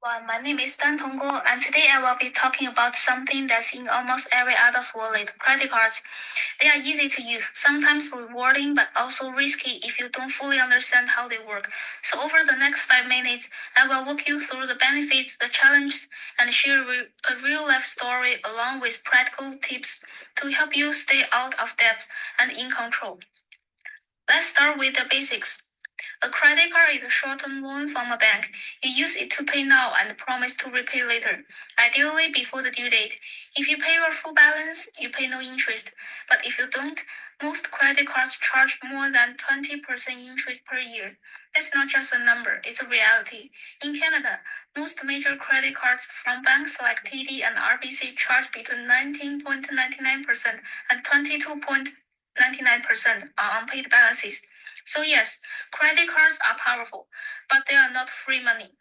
Well, my name is Dan Tonggo, and today I will be talking about something that's in almost every adult's wallet, credit cards. They are easy to use, sometimes rewarding, but also risky if you don't fully understand how they work. So over the next 5 minutes, I will walk you through the benefits, the challenges, and share a real-life story along with practical tips to help you stay out of debt and in control. Let's start with the basics. A credit card is a short-term loan from a bank. You use it to pay now and promise to repay later, ideally before the due date. If you pay your full balance, you pay no interest. But if you don't, most credit cards charge more than 20% interest per year. That's not just a number, it's a reality. In Canada, most major credit cards from banks like TD and RBC charge between 19.99% and 22.99% on unpaid balances. So yes, credit cards are powerful, but they are not free money.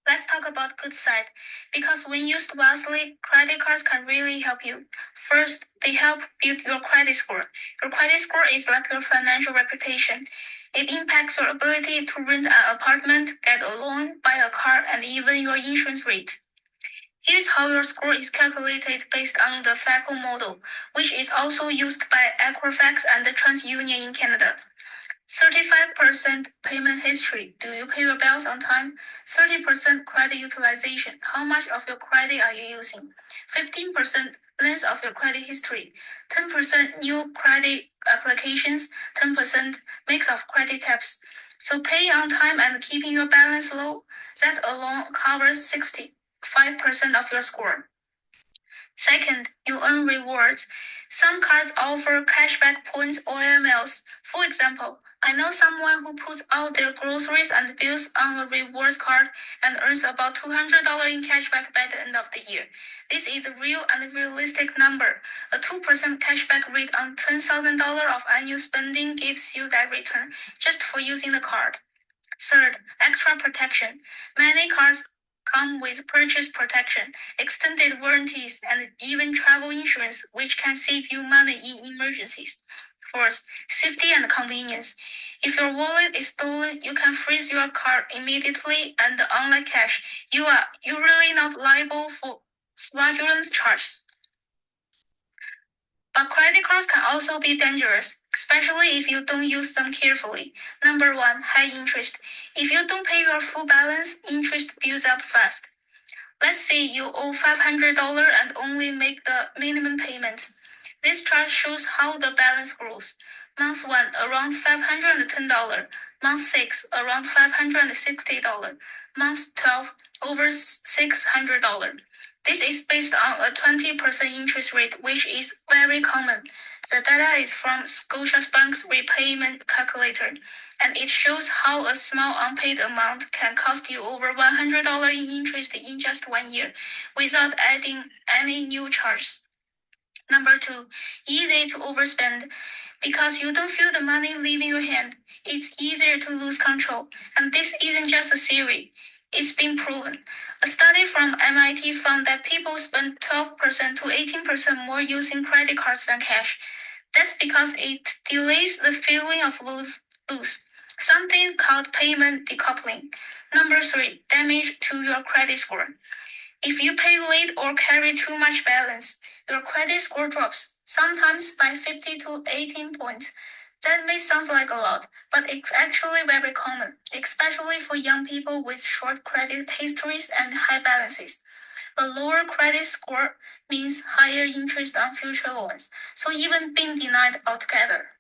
Let's talk about good side. Because when used wisely, credit cards can really help you. First, they help build your credit score. Your credit score is like your financial reputation. It impacts your ability to rent an apartment, get a loan, buy a car, and even your insurance rate. Here's how your score is calculated based on the FICO model, which is also used by Equifax and TransUnion in Canada. 35% payment history. Do you pay your bills on time? 30% credit utilization. How much of your credit are you using? 15% length of your credit history. 10% new credit applications. 10% mix of credit types. So paying on time and keeping your balance low, that alone covers 65% of your score. Second, you earn rewards. Some cards offer cashback points or miles. For example, I know someone who puts out their groceries and bills on a rewards card and earns about $200 in cashback by the end of the year. This is a real and realistic number. A 2% cashback rate on $10,000 of annual spending gives you that return just for using the card. Third, extra protection. Many cards come with purchase protection, extended warranties, and even travel insurance, which can save you money in emergencies. Fourth, safety and convenience. If your wallet is stolen, you can freeze your card immediately, and unlike cash, you are usually not liable for fraudulent charges. But credit cards can also be dangerous, especially if you don't use them carefully. Number one, high interest. If you don't pay your full balance, interest builds up fast. Let's say you owe $500 and only make the minimum payment. This chart shows how the balance grows. Month 1, around $510. Month 6, around $560. Month 12, over $600. This is based on a 20% interest rate, which is very common. The data is from Scotiabank's repayment calculator, and it shows how a small unpaid amount can cost you over $100 in interest in just 1 year, without adding any new charges. Number 2, easy to overspend. Because you don't feel the money leaving your hand, it's easier to lose control. And this isn't just a theory. It's been proven. A study from MIT found that people spend 12% to 18% more using credit cards than cash. That's because it delays the feeling of lose, something called payment decoupling. Number 3, damage to your credit score. If you pay late or carry too much balance, your credit score drops, sometimes by 50 to 18 points. That may sound like a lot, but it's actually very common, especially for young people with short credit histories and high balances. A lower credit score means higher interest on future loans, so even being denied altogether.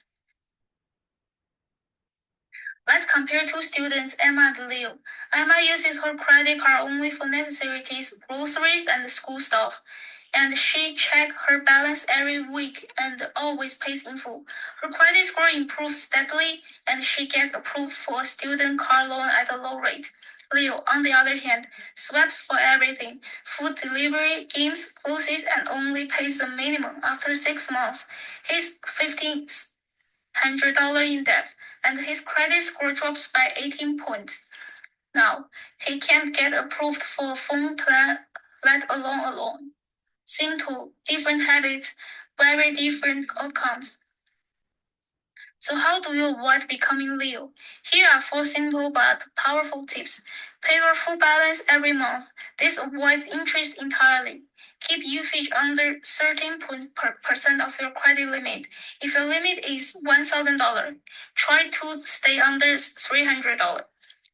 Let's compare two students, Emma and Leo. Emma uses her credit card only for necessities, groceries, and school stuff. And she checks her balance every week and always pays in full. Her credit score improves steadily, and she gets approved for a student car loan at a low rate. Leo, on the other hand, swipes for everything: food delivery, games, clothes, and only pays the minimum after 6 months. He's 1,500 in debt, and his credit score drops by 18 points. Now, he can't get approved for a phone plan, let alone a loan. Same to different habits, very different outcomes. So how do you avoid becoming Leo? Here are 4 simple but powerful tips. Pay your full balance every month. This avoids interest entirely. Keep usage under 13% of your credit limit. If your limit is $1,000, try to stay under $300.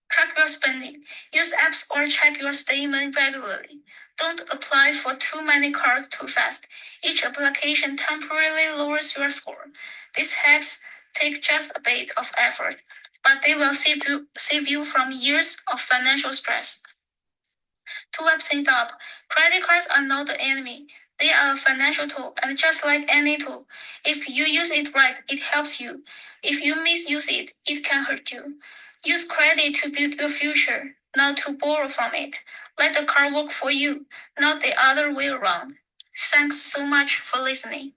Track your spending. Use apps or check your statement regularly. Don't apply for too many cards too fast. Each application temporarily lowers your score. These helps take just a bit of effort, but they will save you from years of financial stress. To wrap things up, credit cards are not the enemy. They are a financial tool, and just like any tool, if you use it right, it helps you. If you misuse it, it can hurt you. Use credit to build your future, not to borrow from it. Let the card work for you, not the other way around. Thanks so much for listening.